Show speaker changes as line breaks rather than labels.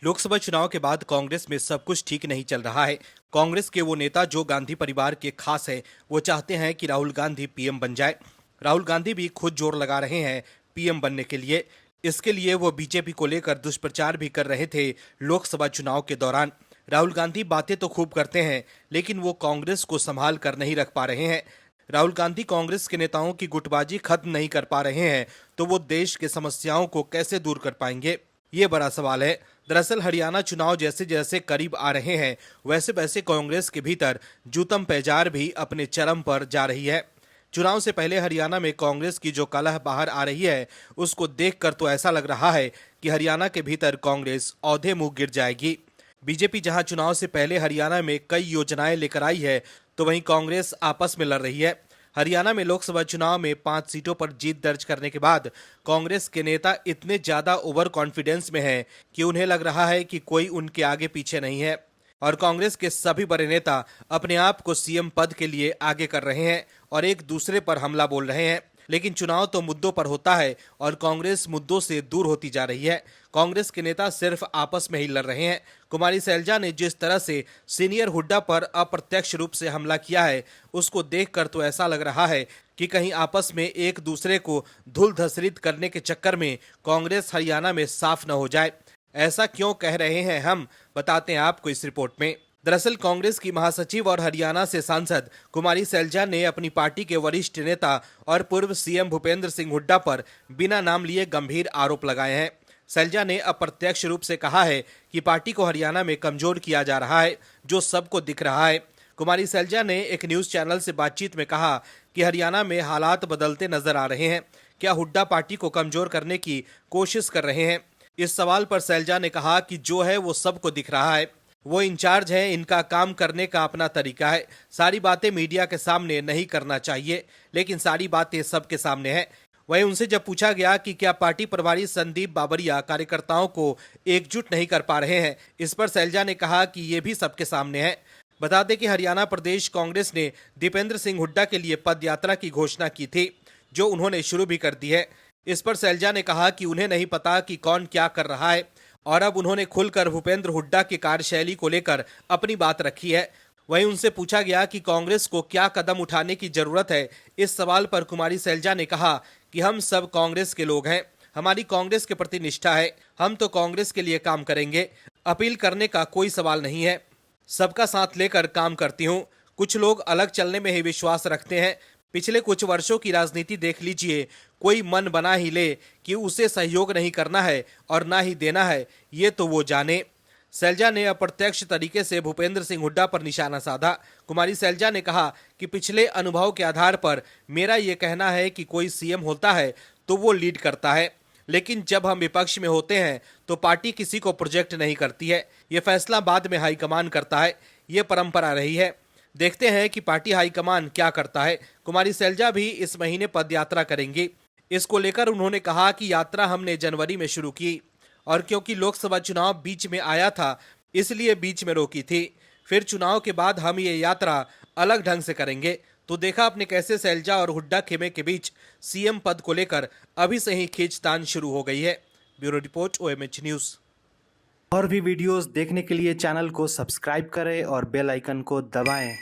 लोकसभा चुनाव के बाद कांग्रेस में सब कुछ ठीक नहीं चल रहा है। कांग्रेस के वो नेता जो गांधी परिवार के खास है, वो चाहते हैं कि राहुल गांधी पीएम बन जाए। राहुल गांधी भी खुद जोर लगा रहे हैं पीएम बनने के लिए। इसके लिए वो बीजेपी को लेकर दुष्प्रचार भी कर रहे थे लोकसभा चुनाव के दौरान। राहुल गांधी बातें तो खूब करते हैं, लेकिन वो कांग्रेस को संभाल कर नहीं रख पा रहे हैं। राहुल गांधी कांग्रेस के नेताओं की गुटबाजी खत्म नहीं कर पा रहे हैं, तो वो देश की समस्याओं को कैसे दूर कर पाएंगे, ये बड़ा सवाल है। दरअसल हरियाणा चुनाव जैसे जैसे करीब आ रहे हैं, वैसे वैसे कांग्रेस के भीतर जूतम पैजार भी अपने चरम पर जा रही है। चुनाव से पहले हरियाणा में कांग्रेस की जो कलह बाहर आ रही है, उसको देखकर तो ऐसा लग रहा है कि हरियाणा के भीतर कांग्रेस औधे मुंह गिर जाएगी। बीजेपी जहां चुनाव से पहले हरियाणा में कई योजनाएं लेकर आई है, तो वहीं कांग्रेस आपस में लड़ रही है। हरियाणा में लोकसभा चुनाव में 5 सीटों पर जीत दर्ज करने के बाद कांग्रेस के नेता इतने ज्यादा ओवर कॉन्फिडेंस में हैं कि उन्हें लग रहा है कि कोई उनके आगे पीछे नहीं है, और कांग्रेस के सभी बड़े नेता अपने आप को सीएम पद के लिए आगे कर रहे हैं और एक दूसरे पर हमला बोल रहे हैं। लेकिन चुनाव तो मुद्दों पर होता है और कांग्रेस मुद्दों से दूर होती जा रही है। कांग्रेस के नेता सिर्फ आपस में ही लड़ रहे हैं। कुमारी सैलजा ने जिस तरह से सीनियर हुड्डा पर अप्रत्यक्ष रूप से हमला किया है, उसको देखकर तो ऐसा लग रहा है कि कहीं आपस में एक दूसरे को धूल धसरित करने के चक्कर में कांग्रेस हरियाणा में साफ न हो जाए। ऐसा क्यों कह रहे हैं, हम बताते हैं आपको इस रिपोर्ट में। दरअसल कांग्रेस की महासचिव और हरियाणा से सांसद कुमारी सैलजा ने अपनी पार्टी के वरिष्ठ नेता और पूर्व सीएम भूपेंद्र सिंह हुड्डा पर बिना नाम लिए गंभीर आरोप लगाए हैं। सैलजा ने अप्रत्यक्ष रूप से कहा है कि पार्टी को हरियाणा में कमजोर किया जा रहा है, जो सबको दिख रहा है। कुमारी सैलजा ने एक न्यूज चैनल से बातचीत में कहा कि हरियाणा में हालात बदलते नजर आ रहे हैं। क्या हुड्डा पार्टी को कमजोर करने की कोशिश कर रहे हैं? इस सवाल पर सैलजा ने कहा कि जो है वो सबको दिख रहा है। वो इंचार्ज हैं, इनका काम करने का अपना तरीका है। सारी बातें मीडिया के सामने नहीं करना चाहिए, लेकिन सारी बातें सबके सामने हैं। वहीं उनसे जब पूछा गया कि क्या पार्टी प्रभारी संदीप बाबरिया कार्यकर्ताओं को एकजुट नहीं कर पा रहे हैं, इस पर सैलजा ने कहा कि ये भी सबके सामने है। बता दें कि हरियाणा प्रदेश कांग्रेस ने दीपेंद्र सिंह हुड्डा के लिए पद यात्रा की घोषणा की थी, जो उन्होंने शुरू भी कर दी है। इस पर सैलजा ने कहा कि उन्हें नहीं पता कि कौन क्या कर रहा है, और अब उन्होंने खुलकर भूपेंद्र हुड्डा की कार्यशैली को लेकर अपनी बात रखी है। वहीं उनसे पूछा गया कि कांग्रेस को क्या कदम उठाने की जरूरत है। इस सवाल पर कुमारी सैलजा ने कहा कि हम सब कांग्रेस के लोग हैं, हमारी कांग्रेस के प्रति निष्ठा है, हम तो कांग्रेस के लिए काम करेंगे। अपील करने का कोई सवाल नहीं है, सबका साथ लेकर काम करती हूँ। कुछ लोग अलग चलने में ही विश्वास रखते हैं। पिछले कुछ वर्षों की राजनीति देख लीजिए, कोई मन बना ही ले कि उसे सहयोग नहीं करना है और ना ही देना है, ये तो वो जाने। सैलजा ने अप्रत्यक्ष तरीके से भूपेंद्र सिंह हुड्डा पर निशाना साधा। कुमारी सैलजा ने कहा कि पिछले अनुभव के आधार पर मेरा ये कहना है कि कोई सीएम होता है तो वो लीड करता है, लेकिन जब हम विपक्ष में होते हैं तो पार्टी किसी को प्रोजेक्ट नहीं करती है। ये फैसला बाद में हाईकमान करता है, ये परंपरा रही है। देखते हैं कि पार्टी हाईकमान क्या करता है। कुमारी सैलजा भी इस महीने पदयात्रा करेंगी। इसको लेकर उन्होंने कहा कि यात्रा हमने जनवरी में शुरू की, और क्योंकि लोकसभा चुनाव बीच में आया था, इसलिए बीच में रोकी थी। फिर चुनाव के बाद हम ये यात्रा अलग ढंग से करेंगे। तो देखा आपने कैसे सैलजा और हुड्डा खेमे के बीच सीएम पद को लेकर अभी से ही खींचतान शुरू हो गई है। Bureau report, OMH news.
और भी वीडियोस देखने के लिए चैनल को सब्सक्राइब करें और बेल आइकन को दबाएं।